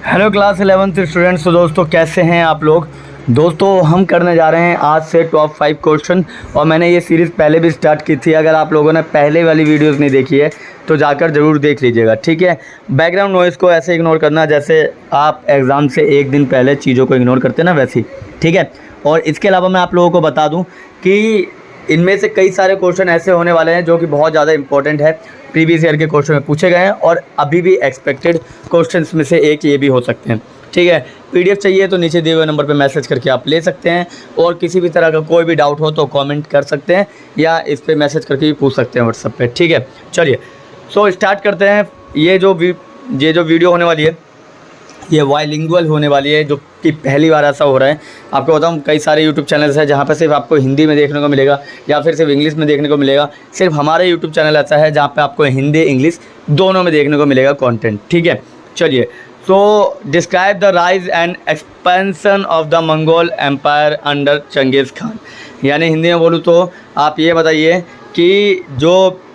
Hello class 11th students. तो दोस्तों कैसे हैं आप लोग। दोस्तों हम करने जा रहे हैं आज से टॉप 5 क्वेश्चन और मैंने ये सीरीज़ पहले भी स्टार्ट की थी। अगर आप लोगों ने पहले वाली वीडियोस नहीं देखी है तो जाकर ज़रूर देख लीजिएगा, ठीक है। बैकग्राउंड नॉइज़ को ऐसे इग्नोर करना जैसे आप एग्ज़ाम से एक दिन पहले चीज़ों को इग्नोर करते ना, वैसे ही, ठीक है। और इसके अलावा मैं आप लोगों को बता दूँ कि इनमें से कई सारे क्वेश्चन ऐसे होने वाले हैं जो कि बहुत ज़्यादा इंपॉर्टेंट है, प्रीवियस ईयर के क्वेश्चन में पूछे गए हैं और अभी भी एक्सपेक्टेड क्वेश्चंस में से एक ये भी हो सकते हैं, ठीक है। पीडीएफ चाहिए तो नीचे दिए हुए नंबर पे मैसेज करके आप ले सकते हैं और किसी भी तरह का कोई भी डाउट हो तो कमेंट कर सकते हैं या इस पे मैसेज करके भी पूछ सकते हैं व्हाट्सएप पे, ठीक है। चलिए सो स्टार्ट करते हैं। ये जो वीडियो होने वाली है ये बाइलिंगुअल होने वाली है, जो कि पहली बार ऐसा हो रहा है। आपको बताऊं कई सारे यूट्यूब चैनल्स हैं जहाँ पर सिर्फ आपको हिंदी में देखने को मिलेगा या फिर सिर्फ इंग्लिश में देखने को मिलेगा। सिर्फ हमारा यूट्यूब चैनल ऐसा है जहाँ पे आपको हिंदी इंग्लिश दोनों में देखने को मिलेगा कंटेंट, ठीक है। चलिए so describe the rise and expansion of the Mongol empire under Genghis Khan. यानी हिंदी में बोलूँ तो आप ये बताइए कि जो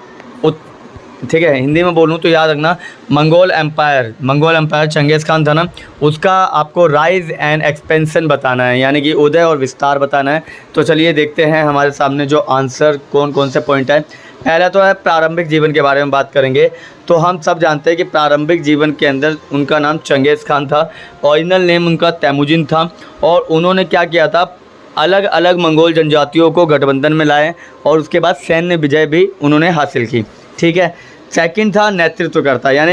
ठीक है, हिंदी में बोलूँ तो याद रखना मंगोल एम्पायर चंगेज़ खान था ना, उसका आपको राइज एंड एक्सपेंशन बताना है, यानी कि उदय और विस्तार बताना है। तो चलिए देखते हैं हमारे सामने जो आंसर कौन कौन से पॉइंट है। पहला तो है प्रारंभिक जीवन के बारे में बात करेंगे। तो हम सब जानते हैं कि प्रारंभिक जीवन के अंदर उनका नाम चंगेज़ खान था, ओरिजिनल नेम उनका तैमुजिन था और उन्होंने क्या किया था, अलग अलग मंगोल जनजातियों को गठबंधन में लाए और उसके बाद सैन्य विजय भी उन्होंने हासिल की, ठीक है। सेकंड था नेतृत्वकर्ता यानी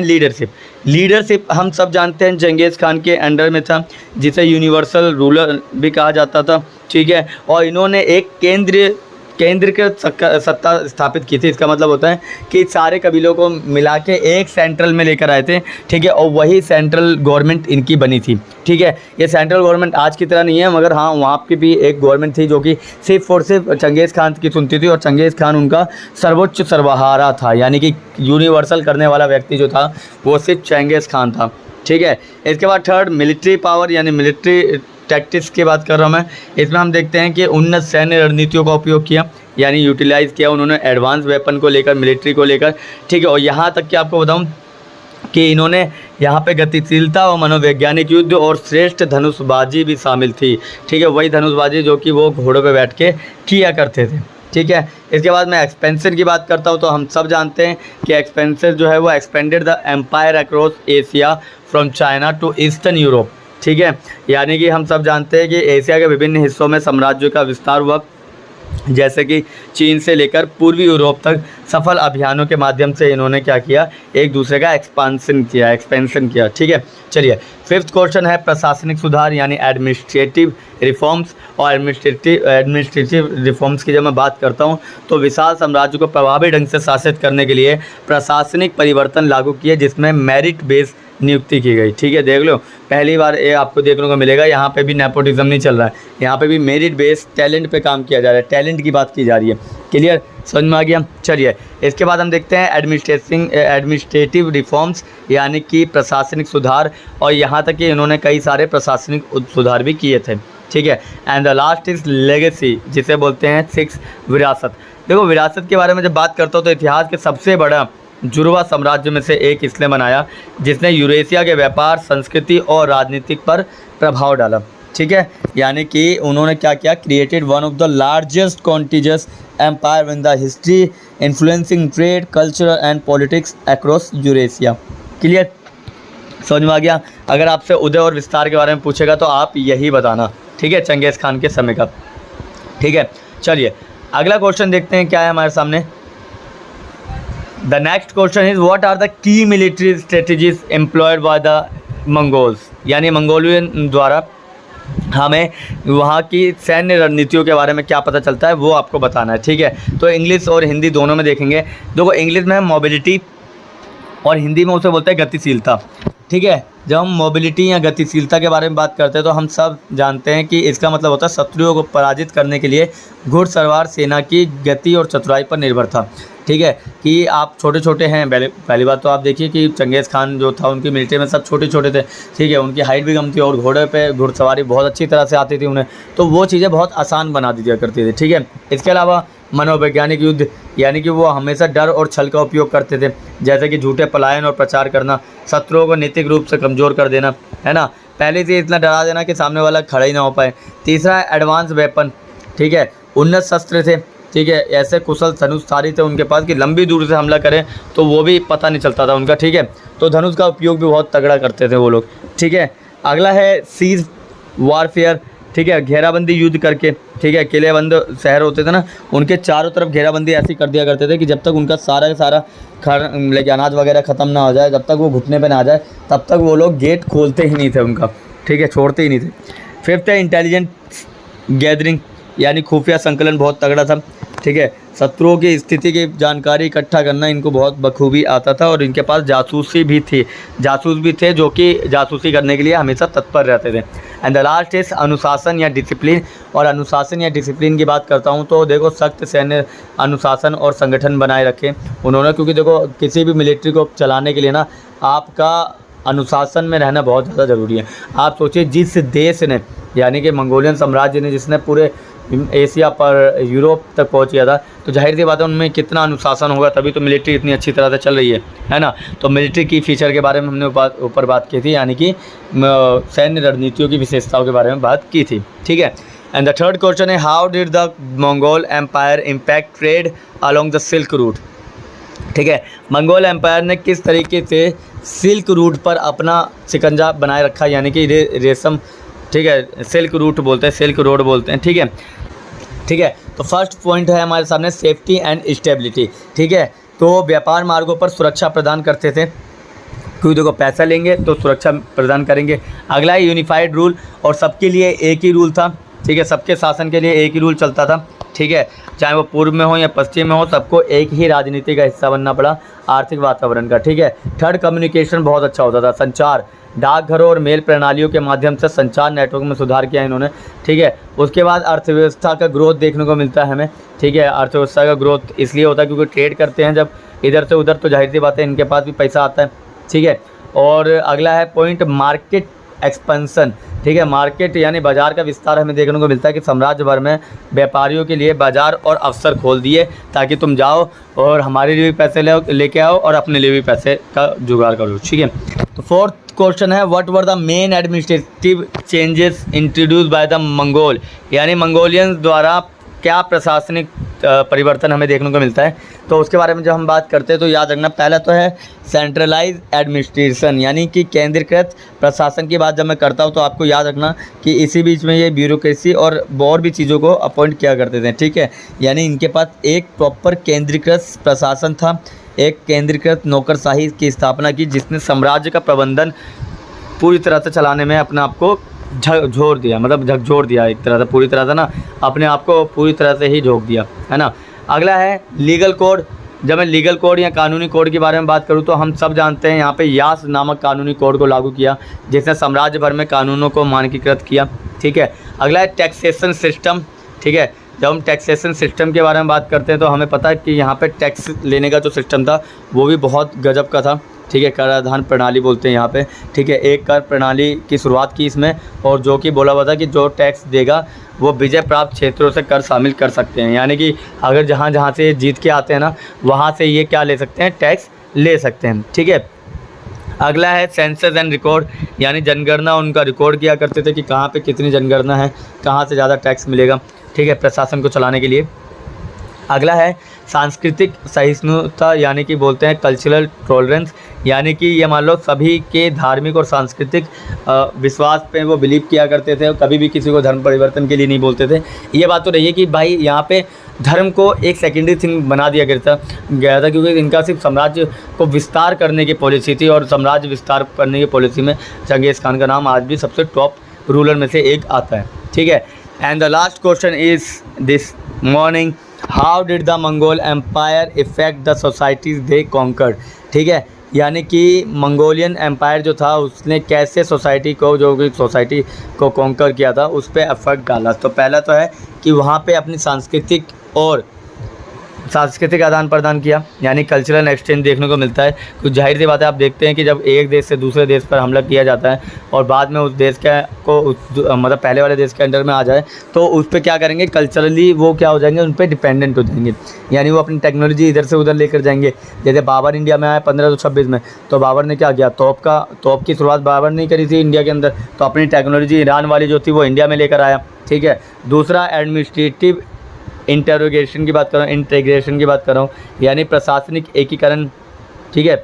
लीडरशिप हम सब जानते हैं चंगेज़ खान के अंडर में था, जिसे यूनिवर्सल रूलर भी कहा जाता था, ठीक है। और इन्होंने एक केंद्रीकृत सत्ता स्थापित की थी। इसका मतलब होता है कि सारे कबीलों को मिला के एक सेंट्रल में लेकर आए थे, ठीक है। और वही सेंट्रल गवर्नमेंट इनकी बनी थी, ठीक है। ये सेंट्रल गवर्नमेंट आज की तरह नहीं है, मगर हाँ वहाँ की भी एक गवर्नमेंट थी जो कि सिर्फ और सिर्फ चंगेज़ खान की सुनती थी और चंगेज़ खान उनका सर्वोच्च सर्वहारा था, यानी कि यूनिवर्सल करने वाला व्यक्ति जो था वो सिर्फ चंगेज़ खान था, ठीक है। इसके बाद थर्ड मिलिट्री पावर यानी मिलिट्री टैक्टिक्स की बात कर रहा हूँ मैं। इसमें हम देखते हैं कि उन्नत सैन्य रणनीतियों का उपयोग किया, यानी यूटिलाइज़ किया उन्होंने एडवांस वेपन को लेकर, मिलिट्री को लेकर, ठीक है। और यहाँ तक कि आपको बताऊँ कि इन्होंने यहाँ पे गतिशीलता और मनोवैज्ञानिक युद्ध और श्रेष्ठ धनुषबाजी भी शामिल थी, ठीक है। वही धनुषबाजी जो कि वो घोड़ों पे बैठ के किया करते थे, ठीक है। इसके बाद मैं एक्सपेंशन की बात करता हूँ। तो हम सब जानते हैं कि एक्सपेंशन जो है वो expanded the empire across Asia from China to eastern Europe, ठीक है। यानी कि हम सब जानते हैं कि एशिया के विभिन्न हिस्सों में साम्राज्य का विस्तार हुआ, जैसे कि चीन से लेकर पूर्वी यूरोप तक सफल अभियानों के माध्यम से इन्होंने क्या किया, एक दूसरे का एक्सपेंशन किया, ठीक है। चलिए फिफ्थ क्वेश्चन है प्रशासनिक सुधार यानी एडमिनिस्ट्रेटिव रिफॉर्म्स। और एडमिनिस्ट्रेटिव रिफॉर्म्स की जब मैं बात करता हूँ तो विशाल साम्राज्य को प्रभावी ढंग से शासित करने के लिए प्रशासनिक परिवर्तन लागू किए, जिसमें मेरिट बेस नियुक्ति की गई, ठीक है। देख लो पहली बार ये आपको देखने को मिलेगा, यहाँ पे भी नेपोटिज्म नहीं चल रहा है, यहाँ पे भी मेरिट बेस टैलेंट पे काम किया जा रहा है, टैलेंट की बात की जा रही है। क्लियर, समझ में आ गया। चलिए इसके बाद हम देखते हैं एडमिनिस्ट्रेटिव रिफॉर्म्स यानी कि प्रशासनिक सुधार, और यहाँ तक कि इन्होंने कई सारे प्रशासनिक सुधार भी किए थे, ठीक है। And the last is legacy, जिसे बोलते हैं 6 विरासत। देखो विरासत के बारे में जब बात करता हूँ तो इतिहास के सबसे बड़ा जुड़वा साम्राज्य में से एक इसने बनाया, जिसने यूरेशिया के व्यापार, संस्कृति और राजनीतिक पर प्रभाव डाला, ठीक है। यानी कि उन्होंने क्या किया, created one of the largest contiguous empire in the history influencing trade, culture and politics across Eurasia. Clear, समझ में आ गया। अगर आपसे उदय और विस्तार के बारे में पूछेगा तो आप यही बताना, ठीक है, चंगेज़ खान के समय का, ठीक है। चलिए अगला क्वेश्चन देखते हैं क्या है हमारे सामने। The next question is what are the key military strategies employed by the Mongols। यानी मंगोलियन द्वारा हमें वहाँ की सैन्य रणनीतियों के बारे में क्या पता चलता है वो आपको बताना है, ठीक है। तो इंग्लिश और हिंदी दोनों में देखेंगे। देखो इंग्लिश में मोबिलिटी और हिंदी में उसे बोलते हैं गतिशीलता, ठीक है। जब हम मोबिलिटी या गतिशीलता के बारे में बात करते हैं तो हम सब जानते हैं कि इसका मतलब होता है शत्रुओं को पराजित करने के लिए घुड़सवार सेना की गति और चतुराई पर निर्भर था, ठीक है। कि आप छोटे छोटे हैं, पहली बात तो आप देखिए कि चंगेज़ खान जो था उनकी मिलिट्री में सब छोटे छोटे थे, ठीक है। उनकी हाइट भी कम थी और घोड़े पे घुड़सवारी बहुत अच्छी तरह से आती थी उन्हें, तो वो चीज़ें बहुत आसान बना दिया करती थी, ठीक है। इसके अलावा मनोवैज्ञानिक युद्ध, यानी कि वो हमेशा डर और छल का उपयोग करते थे, जैसे कि झूठे पलायन और प्रचार करना, शत्रुओं को नैतिक रूप से कमज़ोर कर देना, है ना, पहले से इतना डरा देना कि सामने वाला खड़ा ही ना हो पाए। तीसरा है एडवांस वेपन, ठीक है, उन्नत शस्त्र थे, ठीक है, ऐसे कुशल धनुषधारी थे उनके पास कि लंबी दूर से हमला करें तो वो भी पता नहीं चलता था उनका, ठीक है, तो धनुष का उपयोग भी बहुत तगड़ा करते थे वो लोग, ठीक है। अगला है सीज वारफेयर, ठीक है, घेराबंदी युद्ध करके, ठीक है, किलेबंद शहर होते थे ना, उनके चारों तरफ घेराबंदी ऐसी कर दिया करते थे कि जब तक उनका सारा का सारा लेके अनाज वगैरह ख़त्म ना हो जाए, जब तक वो घुटने पे ना आ जाए, तब तक वो लोग गेट खोलते ही नहीं थे उनका, ठीक है, छोड़ते ही नहीं थे। फिफ्थ है इंटेलिजेंट गैदरिंग, यानी खुफिया संकलन बहुत तगड़ा था, ठीक है, शत्रुओं की स्थिति की जानकारी इकट्ठा करना इनको बहुत बखूबी आता था, और इनके पास जासूस भी थे जो कि जासूसी करने के लिए हमेशा तत्पर रहते थे। एंड द लास्ट इज अनुशासन या डिसिप्लिन, और अनुशासन या डिसिप्लिन की बात करता हूँ तो देखो सख्त सैन्य अनुशासन और संगठन बनाए रखे उन्होंने, क्योंकि देखो किसी भी मिलिट्री को चलाने के लिए ना आपका अनुशासन में रहना बहुत ज़्यादा ज़रूरी है। आप सोचिए जिस देश ने, यानी कि मंगोलियन साम्राज्य ने, जिसने पूरे एशिया पर यूरोप तक पहुंच गया था, तो जाहिर सी बात है उनमें कितना अनुशासन होगा, तभी तो मिलिट्री इतनी अच्छी तरह से चल रही है ना। तो मिलिट्री की फीचर के बारे में हमने ऊपर बात की थी, यानी कि सैन्य रणनीतियों की विशेषताओं के बारे में बात की थी, ठीक है। एंड द थर्ड क्वेश्चन है how did the Mongol empire impact trade along the silk route, ठीक है, मंगोल एम्पायर ने किस तरीके से सिल्क रूट पर अपना शिकंजा बनाए रखा, यानी कि रेशम, ठीक है, सिल्क रूट बोलते हैं, सिल्क रोड बोलते हैं, ठीक है, ठीक है। तो फर्स्ट पॉइंट है हमारे सामने सेफ्टी एंड स्टेबिलिटी, ठीक है, तो व्यापार मार्गों पर सुरक्षा प्रदान करते थे, क्योंकि देखो पैसा लेंगे तो सुरक्षा प्रदान करेंगे। अगला है यूनिफाइड रूल, और सबके लिए एक ही रूल था, ठीक है, सबके शासन के लिए एक ही रूल चलता था, ठीक है, चाहे वो पूर्व में हो या पश्चिम में हो, सबको एक ही राजनीति का हिस्सा बनना पड़ा, आर्थिक वातावरण का, ठीक है। थर्ड कम्युनिकेशन बहुत अच्छा होता था, संचार, डाकघरों और मेल प्रणालियों के माध्यम से संचार नेटवर्क में सुधार किया इन्होंने, ठीक है। उसके बाद अर्थव्यवस्था का ग्रोथ देखने को मिलता है हमें, ठीक है, अर्थव्यवस्था का ग्रोथ इसलिए होता है क्योंकि ट्रेड करते हैं जब इधर से उधर, तो जाहिर सी बात है इनके पास भी पैसा आता है, ठीक है। और अगला है पॉइंट मार्केट एक्सपेंशन, ठीक है, मार्केट यानी बाज़ार का विस्तार हमें देखने को मिलता है कि साम्राज्य भर में व्यापारियों के लिए बाज़ार और अवसर खोल दिए ताकि तुम जाओ और हमारे लिए भी पैसे लेके आओ और अपने लिए भी पैसे का जुगाड़ करो, ठीक है। तो फोर्थ क्वेश्चन है what were the main administrative changes introduce by the Mongol, यानी मंगोलियंस द्वारा क्या प्रशासनिक परिवर्तन हमें देखने को मिलता है। तो उसके बारे में जब हम बात करते हैं तो याद रखना, पहला तो है सेंट्रलाइज एडमिनिस्ट्रेशन, यानी कि केंद्रीकृत प्रशासन की बात जब मैं करता हूँ तो आपको याद रखना कि इसी बीच में ये ब्यूरोक्रेसी और भी चीज़ों को अपॉइंट किया करते थे, ठीक है, यानी इनके पास एक प्रॉपर केंद्रीकृत प्रशासन था, एक केंद्रीकृत नौकरशाही की स्थापना की जिसने साम्राज्य का प्रबंधन पूरी तरह से चलाने में अपने आप को झकझोर दिया, मतलब झकझोर दिया एक तरह से, पूरी तरह से ना अपने आप को पूरी तरह से ही झोंक दिया, है ना। अगला है लीगल कोड। जब मैं लीगल कोड या कानूनी कोड के बारे में बात करूँ तो हम सब जानते हैं यहाँ पे यास नामक कानूनी कोड को लागू किया जिसने साम्राज्य भर में कानूनों को मानकीकृत किया, ठीक है। अगला है टैक्सेशन सिस्टम, ठीक है, जब हम टैक्सेशन सिस्टम के बारे में बात करते हैं तो हमें पता है कि यहाँ पे टैक्स लेने का जो सिस्टम था वो भी बहुत गजब का था, ठीक है, कराधान प्रणाली बोलते हैं यहाँ पे, ठीक है, एक कर प्रणाली की शुरुआत की इसमें, और जो कि बोला हुआ था कि जो टैक्स देगा वो विजय प्राप्त क्षेत्रों से कर शामिल कर सकते हैं, यानी कि अगर जहाँ से जीत के आते हैं ना वहाँ से ये क्या ले सकते हैं, टैक्स ले सकते हैं, ठीक है। अगला है सेंसस एंड रिकॉर्ड, यानी जनगणना, उनका रिकॉर्ड किया करते थे कि कहाँ पे कितनी जनगणना है, कहाँ से ज़्यादा टैक्स मिलेगा, ठीक है, प्रशासन को चलाने के लिए। अगला है सांस्कृतिक सहिष्णुता, यानी कि बोलते हैं कल्चरल टॉलरेंस, यानी कि ये मान लो सभी के धार्मिक और सांस्कृतिक विश्वास पे वो बिलीव किया करते थे और कभी भी किसी को धर्म परिवर्तन के लिए नहीं बोलते थे। ये बात तो रही है कि भाई यहाँ पे धर्म को एक सेकेंडरी थिंग बना दिया गया था क्योंकि इनका सिर्फ साम्राज्य को विस्तार करने की पॉलिसी थी, और साम्राज्य विस्तार करने की पॉलिसी में चंगेज़ खान का नाम आज भी सबसे टॉप रूलर में से एक आता है, ठीक है। And the last question is this morning, how did the Mongol empire effect the societies they conquered, ठीक है, यानी कि मंगोलियन एम्पायर जो था उसने कैसे सोसाइटी को, जो कि सोसाइटी को कॉन्कर किया था, उस पर इफेक्ट डाला। तो पहला तो है कि वहाँ पे अपनी सांस्कृतिक और सांस्कृतिक आदान प्रदान किया, यानी कल्चरल एक्सचेंज देखने को मिलता है। कुछ जाहिर सी बात है, आप देखते हैं कि जब एक देश से दूसरे देश पर हमला किया जाता है और बाद में उस देश मतलब पहले वाले देश के अंडर में आ जाए, तो उस पर क्या करेंगे, कल्चरली वो क्या हो जाएंगे, उन पर डिपेंडेंट हो जाएंगे, यानी वो अपनी टेक्नोलॉजी इधर से उधर लेकर जाएंगे। जैसे बाबर इंडिया में आया 1526 में, तो बाबर ने क्या किया, तोप की शुरुआत बाबर ने करी थी इंडिया के अंदर, तो अपनी टेक्नोलॉजी ईरान वाली जो थी वो इंडिया में लेकर आया। ठीक है। दूसरा एडमिनिस्ट्रेटिव इंटेग्रेशन की बात कर रहा हूँ, इंटीग्रेशन की बात कर रहा हूँ, यानी प्रशासनिक एकीकरण। ठीक है,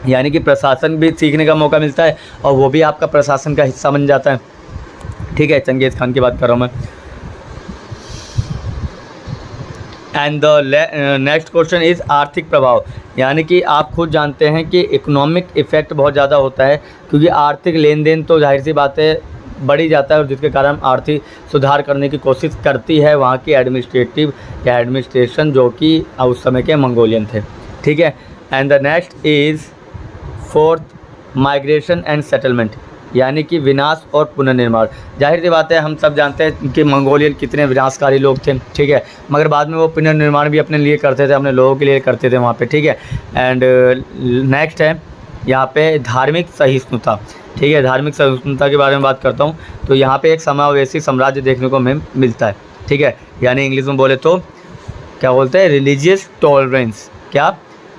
यानी कि प्रशासन भी सीखने का मौका मिलता है और वो भी आपका प्रशासन का हिस्सा बन जाता है। ठीक है, चंगेज़ खान की बात कर रहा हूँ मैं। And the next question is आर्थिक प्रभाव, यानी कि आप खुद जानते हैं कि इकोनॉमिक इफ़ेक्ट बहुत ज़्यादा होता है, क्योंकि आर्थिक लेन देन तो जाहिर सी बात है बढ़ी जाता है, और जिसके कारण आर्थिक सुधार करने की कोशिश करती है वहाँ की एडमिनिस्ट्रेशन, जो कि उस समय के मंगोलियन थे। ठीक है। And the next is fourth migration and settlement, यानी कि विनाश और पुनर्निर्माण। जाहिर सी बात है, हम सब जानते हैं कि मंगोलियन कितने विनाशकारी लोग थे। ठीक है, मगर बाद में वो पुनर्निर्माण भी अपने लिए करते थे, अपने लोगों के लिए करते थे वहाँ पे। ठीक है। एंड नेक्स्ट है यहाँ पे धार्मिक सहिष्णुता। ठीक है, धार्मिक सहिष्णुता के बारे में बात करता हूँ, तो यहाँ पे एक समावेशी साम्राज्य देखने को हमें मिलता है। ठीक है, यानी इंग्लिश में बोले तो क्या बोलते हैं, रिलीजियस टॉलरेंस। क्या,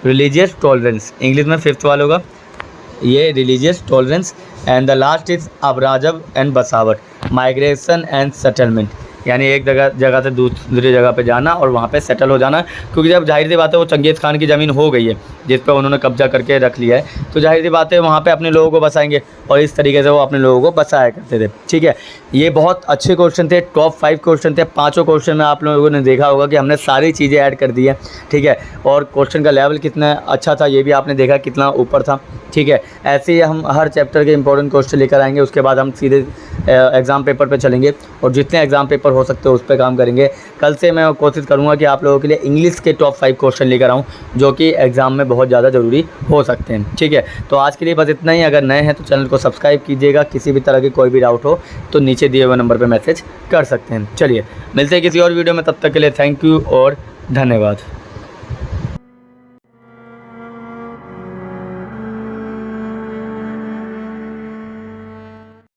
रिलीजियस टॉलरेंस, इंग्लिश में फिफ्थ वाला होगा ये, religious tolerance. And the last is अबराजब एंड बसावट, माइग्रेशन एंड सेटलमेंट, यानी एक जगह से दूसरी जगह पे जाना और वहाँ पे सेटल हो जाना। क्योंकि जब जाहिर सी बात है वो चंगेज़ खान की ज़मीन हो गई है जिस पर उन्होंने कब्जा करके रख लिया है, तो जाहिर सी बात है वहाँ पे अपने लोगों को बसाएंगे, और इस तरीके से वो अपने लोगों को बसाया करते थे। ठीक है, ये बहुत अच्छे क्वेश्चन थे, टॉप 5 क्वेश्चन थे। 5 क्वेश्चन में आप लोगों ने देखा होगा कि हमने सारी चीज़ें ऐड कर दी है। ठीक है, और क्वेश्चन का लेवल कितना अच्छा था ये भी आपने देखा, कितना ऊपर था। ठीक है, ऐसे ही हम हर चैप्टर के इंपॉर्टेंट क्वेश्चन लेकर आएंगे, उसके बाद हम सीधे एग्ज़ाम पेपर पे चलेंगे और जितने एग्ज़ाम पेपर हो सकते हैं उस पर काम करेंगे। कल से मैं कोशिश करूँगा कि आप लोगों के लिए इंग्लिश के टॉप 5 क्वेश्चन लेकर आऊँ, जो कि एग्ज़ाम में बहुत ज़्यादा ज़रूरी हो सकते हैं। ठीक है, तो आज के लिए बस इतना ही। अगर नए हैं तो चैनल को सब्सक्राइब कीजिएगा। किसी भी तरह की कोई भी डाउट हो तो नीचे दिए हुए नंबर पर मैसेज कर सकते हैं। चलिए, मिलते हैं किसी और वीडियो में, तब तक के लिए थैंक यू और धन्यवाद।